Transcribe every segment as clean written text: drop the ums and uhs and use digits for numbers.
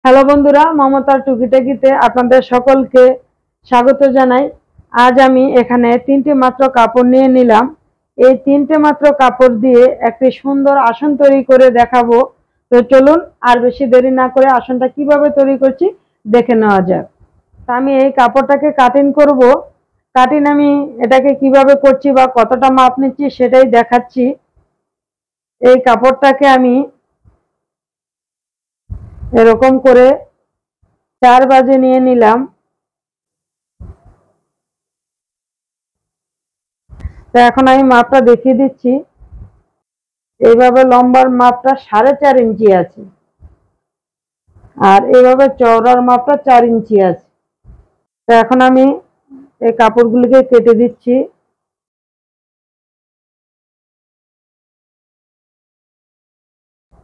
Hello বন্ধুরা, মমতার টুকিটাকিতে আপনাদের সকলকে স্বাগত জানাই। আজ আমি এখানে তিনটি মাত্র কাপড় নিয়ে নিলাম। এই তিনটে মাত্র কাপড় দিয়ে একটি সুন্দর আসন তৈরি করে দেখাবো। তো চলুন আর বেশি দেরি না করে আসনটা কিভাবে তৈরি করছি দেখে নেওয়া যাক। আমি এই কাপড়টাকে কাটিং করব। কাটিং আমি এটাকে কিভাবে করছি বা কতটা মাপ নিচ্ছি সেটাই দেখাচ্ছি। এই কাপড়টাকে আমি এরকম করে 4 বাজে নিয়ে নিলাম। তো এখন আমি মাপটা দেখিয়ে দিচ্ছি। এইভাবে লম্বার মাপটা 4.5 ইঞ্চি আছে, আর এইভাবে চওড়ার মাপটা 4 ইঞ্চি আছে। তো এখন আমি এই কাপড়গুলিকে কেটে দিচ্ছি।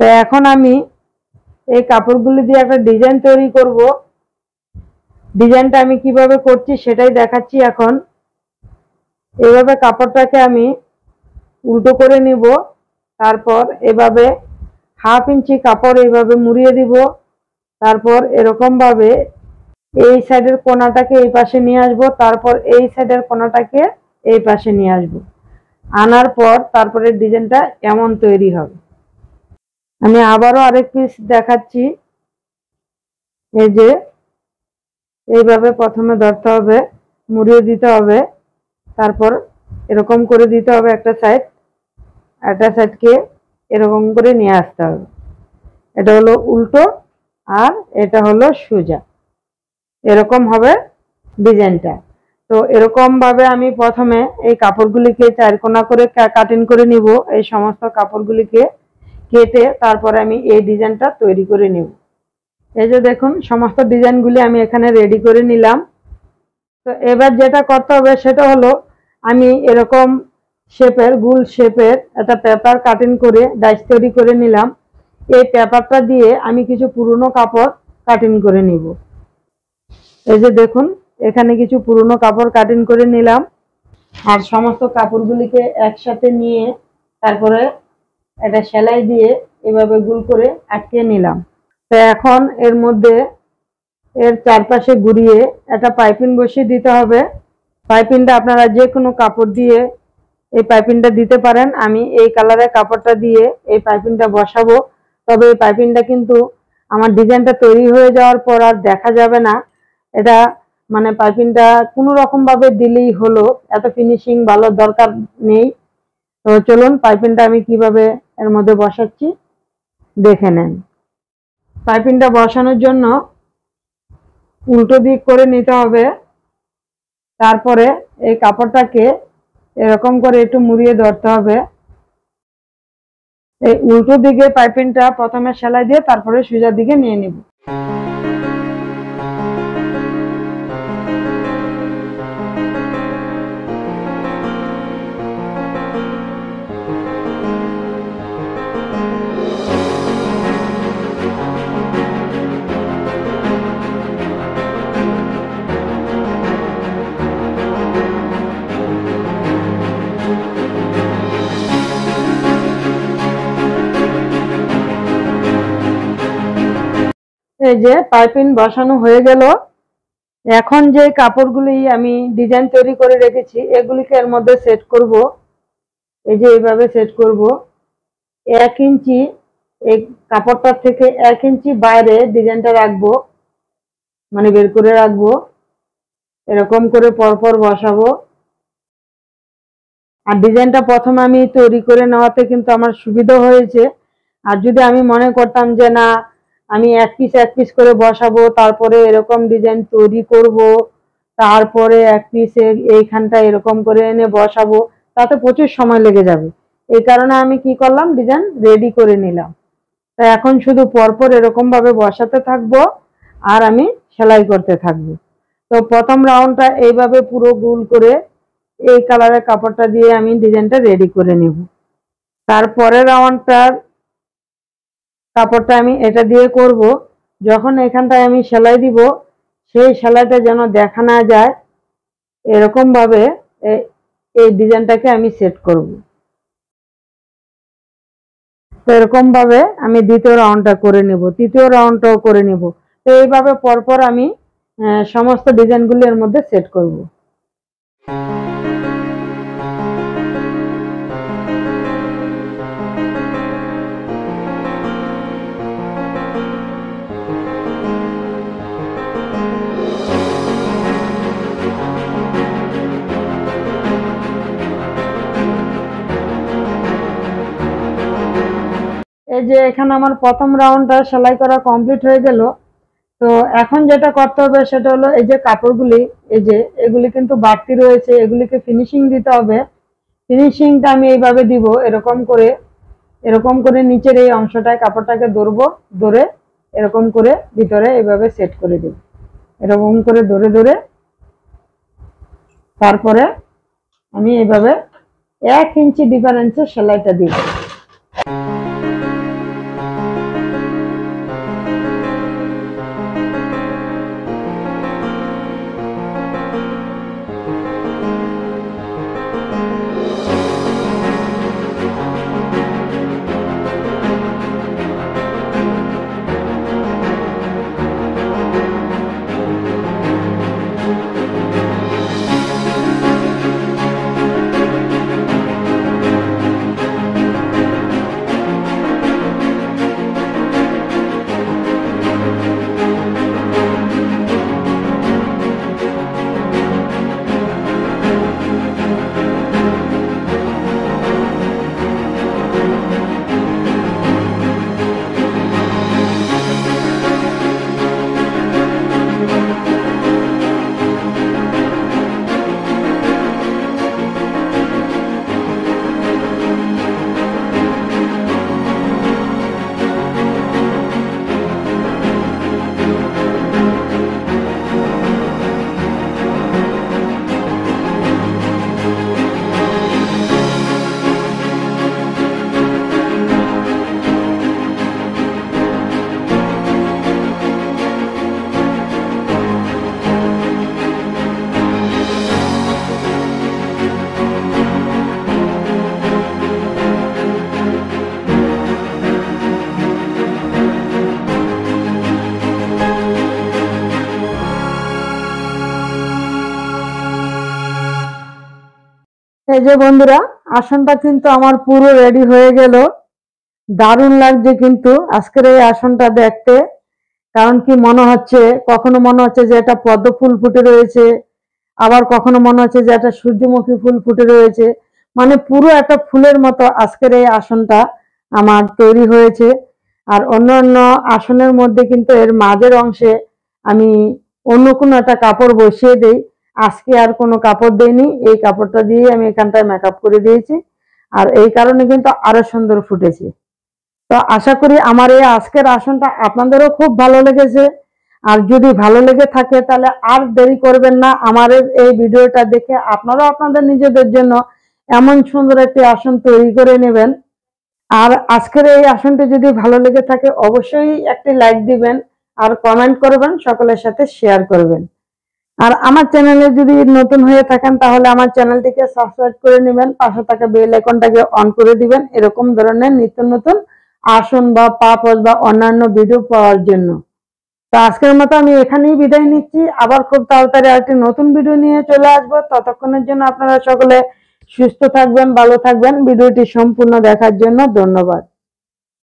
তো এখন আমি এই কাপড়গুলি দিয়ে একটা ডিজাইন তৈরি করব। ডিজাইনটা আমি কিভাবে করছি সেটাই দেখাচ্ছি। এখন এইভাবে কাপড়টাকে আমি উল্টো করে নিব, তারপর এভাবে 1/2 ইঞ্চি কাপড় এইভাবে মুড়িয়ে দিব। তারপর এরকম ভাবে এই সাইডের কোণাটাকে এই পাশে নিয়ে আসব, তারপর এই সাইডের কোণাটাকে এই পাশে নিয়ে আসব। আনার পর তারপরে ডিজাইনটা এমন তৈরি হবে। আমি আবারও আরেক পিস দেখাচ্ছি। এই যে এইভাবে প্রথমে ধরতে হবে, মুড়িয়ে দিতে হবে, তারপর এরকম করে দিতে হবে একটা সাইডকে এরকম করে নিয়ে আসতে হবে। এটা হলো উল্টো আর এটা হলো সোজা, এরকম হবে ডিজাইনটা। তো এরকম ভাবে আমি প্রথমে এই কাপড়গুলিকে 4 কোণা করে কাটিং করে নিব। এই সমস্ত কাপড়গুলিকে কেটে তারপরে আমি এই ডিজাইনটা তৈরি করে নিব। এই যে দেখুন, সমস্ত ডিজাইনগুলি আমি এখানে রেডি করে নিলাম। তো এবার যেটা করতে হবে সেটা হলো আমি এরকম শেপের, গোল শেপের একটা পেপার কাটিং করে ডাইস তৈরি করে নিলাম। এই পেপারটা দিয়ে আমি কিছু পুরনো কাপড় কাটিং করে নিব। এই যে দেখুন, এখানে কিছু পুরনো কাপড় কাটিং করে নিলাম, আর সমস্ত কাপড়গুলিকে একসাথে নিয়ে তারপরে এটা সেলাই দিয়ে এভাবে গোল করে আটকে নিলাম। তো এখন এর মধ্যে এর চারপাশে ঘুরিয়ে একটা পাইপিং বসিয়ে দিতে হবে। পাইপিংটা আপনারা যে কোনো কাপড় দিয়ে এই পাইপিংটা দিতে পারেন। আমি এই কালারের কাপড়টা দিয়ে এই পাইপিংটা বসাবো। তবে এই পাইপিংটা কিন্তু আমার ডিজাইনটা তৈরি হয়ে যাওয়ার পর আর দেখা যাবে না। এটা মানে পাইপিংটা কোনো রকম ভাবে দিলেই হলো, এত ফিনিশিং ভালো দরকার নেই। তো চলুন পাইপিংটা আমি কিভাবে এর মধ্যে বসাচ্ছি দেখে নেন। পাইপিংটা বসানোর জন্য উল্টো দিক করে নিতে হবে। তারপরে এই কাপড়টাকে এরকম করে একটু মুড়িয়ে ধরতে হবে। এই উল্টো দিকে পাইপিংটা প্রথমে সেলাই দিয়ে তারপরে সোজা দিকে নিয়ে নিব। এই যে পাইপিং বসানো হয়ে গেল। এখন যে কাপড়গুলি আমি ডিজাইন তৈরি করে রেখেছি এগুলিকে এর মধ্যে সেট করব। এই যে এইভাবে সেট করব। 1 ইঞ্চি এই কাপড়টার থেকে 1 ইঞ্চি বাইরে ডিজাইনটা রাখবো, মানে বের করে রাখবো। এরকম করে পরপর বসাবো। আর ডিজাইনটা প্রথমে আমি তৈরি করে নেওয়াতে কিন্তু আমার সুবিধা হয়েছে। আর যদি আমি মনে করতাম যে না, আমি এক পিস করে বসাবো, তারপরে এরকম ডিজাইন তৈরি করব, তারপরে এক পিস এইখানটা এরকম করে এনে বসাবো, তাতে প্রচুর সময় লেগে যাবে। এই কারণে আমি কি করলাম, ডিজাইন রেডি করে নিলাম। তা এখন শুধু পরপর এরকম ভাবে বসাতে থাকবো আর আমি সেলাই করতে থাকবো। তো প্রথম রাউন্ডটা এইভাবে পুরো গোল করে এই কালারের কাপড়টা দিয়ে আমি ডিজাইনটা রেডি করে নেব। তারপরে রাউন্ডটার কাপড়টা আমি এটা দিয়ে করব। যখন এখানটায় আমি সেলাই দিব সেই সেলাইটা যেন দেখা না যায়, এরকম ভাবে এই ডিজাইনটাকে আমি সেট করব। তো এরকম ভাবে আমি দ্বিতীয় রাউন্ডটা করে নেব, তৃতীয় রাউন্ডটাও করে নেব। তো এইভাবে পরপর আমি সমস্ত ডিজাইনগুলো এর মধ্যে সেট করব। এই যে এখানে আমার প্রথম রাউন্ডটা সেলাই করা কমপ্লিট হয়ে গেল। তো এখন যেটা করতে হবে সেটা হলো এই যে কাপড়গুলি, এই যে এগুলি কিন্তু বাড়তি রয়েছে, এগুলিকে ফিনিশিং দিতে হবে। ফিনিশিংটা আমি এইভাবে দিব, এরকম করে নিচের এই অংশটায় কাপড়টাকে ধরে এরকম করে ভিতরে এইভাবে সেট করে দিব, এরকম করে ধরে তারপরে আমি এইভাবে 1 ইঞ্চি ডিফারেন্সে সেলাইটা দিব। এই যে বন্ধুরা, আসনটা কিন্তু আমার পুরো রেডি হয়ে গেল। দারুণ লাগছে কিন্তু আজকের এই আসনটা দেখতে। কারণ কি মনে হচ্ছে, কখনো মনে হচ্ছে যে এটা পদ্ম ফুল ফুটে রয়েছে, আবার কখনো মনে হচ্ছে যে একটা সূর্যমুখী ফুল ফুটে রয়েছে। মানে পুরো একটা ফুলের মতো আজকের এই আসনটা আমার তৈরি হয়েছে। আর অন্যান্য আসনের মধ্যে কিন্তু এর মাঝের অংশে আমি অন্য কোনো একটা কাপড় বসিয়ে দেই। আজকে আর কোনো কাপড় দেইনি, এই কাপড়টা দিয়ে আমি এখানটায় মেকআপ করে দিয়েছি। আর এই কারণে কিন্তু আরো সুন্দর ফুটেছে। তো আশা করি আমার এই আজকের আসনটা আপনাদেরও খুব ভালো লেগেছে। আর যদি ভালো লেগে থাকে তাহলে আর দেরি করবেন না, আমার এই ভিডিওটা দেখে আপনারাও আপনাদের নিজেদের জন্য এমন সুন্দর একটি আসন তৈরি করে নেবেন। আর আজকের এই আসনটি যদি ভালো লেগে থাকে অবশ্যই একটি লাইক দিবেন, আর কমেন্ট করবেন, সকলের সাথে শেয়ার করবেন। আর আমার চ্যানেলে যদি নতুন হয়ে থাকেন তাহলে আমার চ্যানেলটিকে সাবস্ক্রাইব করে নেবেন, পাশে থাকা বেল আইকনটাকে অন করে দিবেন এরকম ধরনের নিত্য নতুন আসন বা পাপোশ বা অন্যান্য ভিডিও পাওয়ার জন্য। তো আজকের মতো আমি এখানেই বিদায় নিচ্ছি। আবার খুব তাড়াতাড়ি আরেকটি নতুন ভিডিও নিয়ে চলে আসবো। ততক্ষণের জন্য আপনারা সকলে সুস্থ থাকবেন, ভালো থাকবেন। ভিডিওটি সম্পূর্ণ দেখার জন্য ধন্যবাদ।